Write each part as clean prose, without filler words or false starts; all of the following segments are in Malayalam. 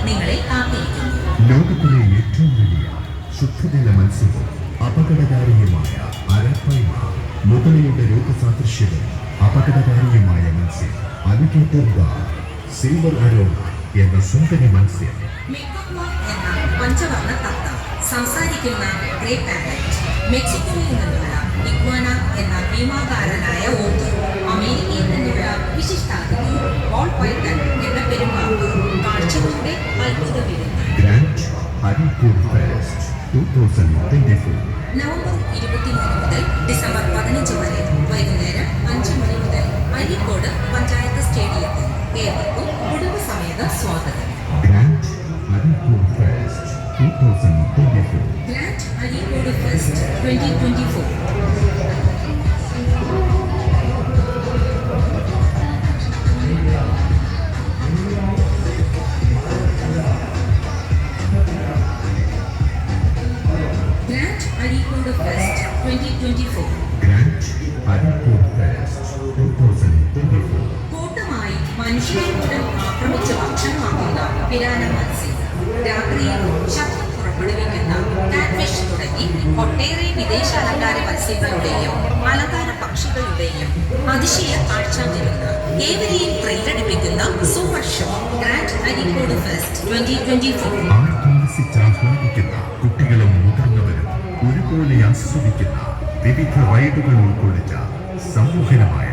നിങ്ങളെ കാത്തിരിക്കുന്നു. ലോകത്തിലെ ഏറ്റവും വലിയ ശുദ്ധജല മത്സ്യവും അപകടകാരിയുമായ അരപ്പൈമ, മുതലയുടെ രോഗസാദൃശ്യവും അപകടകാരിയുമായ മത്സ്യം അലിഗേറ്റർ ഗാർ, സിൽവർ അരോണ എന്ന സുന്ദരി മത്സ്യം, മെക്കാക്വ എന്ന പഞ്ചവർണ്ണ തത്ത, സംസാരിക്കുന്ന ഗ്രേ പാരറ്റ്, മെക്സിക്കോയിൽ നിന്നുള്ള ഇഗ്വാന എന്ന ഭീമാകാരനായ ഓത്തർ, അമേരിക്കയിൽ നിന്നുള്ള വിശിഷ്ടാതിഥി ബോൾ പൈത്തൺ എന്ന പെരുമ്പാമ്പ്, കാഴ്ചകളുടെ അത്ഭുത വിരുന്ന്. Grand Areekode fest 2024. നവംബർ 23 മുതൽ ഡിസംബർ 15 വരെ വൈകുന്നേരം 5 മണി മുതൽ അരീക്കോട് പഞ്ചായത്ത് സ്റ്റേഡിയത്തിൽ. ഏവർക്കും കുടുംബസമേതം സ്വാഗതം. Grand Areekode fest 2024. Grand Areekode fest 2024. Grand Areekode fest 2024. Grand Areekode fest 2024. കൂട്ടമായി മനുഷ്യരെ പോലും ആക്രമിച്ച് ഭക്ഷണമാക്കുന്ന പിരാന മത്സ്യം, രാത്രിയിൽ ശബ്ദം പുറപ്പെടുവിക്കുന്ന കാറ്റ്ഫിഷ് തുടങ്ങി ഒട്ടേറെ വിദേശാലങ്കാര മത്സ്യങ്ങളുടെയും അലങ്കാര പക്ഷികളുടെയും അതിശയ കാഴ്ച വിരുന്ന് ഏവരെയും പ്രേരിപ്പിക്കുന്ന super show grand Areekode fest 2024. ആഹ്ലാദിക്കുന്ന കുട്ടികളും മുതിർന്നവരും ഒരുപോലെ ആസ്വദിക്കുന്ന വിവിധ റൈഡുകൾ ഉൾക്കൊള്ളിച്ച സമൂഹനമായ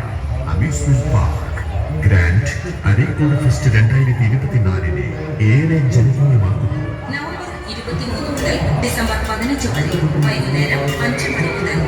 amusement park grand Areekode fest 2024 ഏറെ ജനകീയമാക്കുന്നു. നവംബർ 23 മുതൽ ഡിസംബർ 15 വരെ വൈകുന്നേരം 5 മണി മുതൽ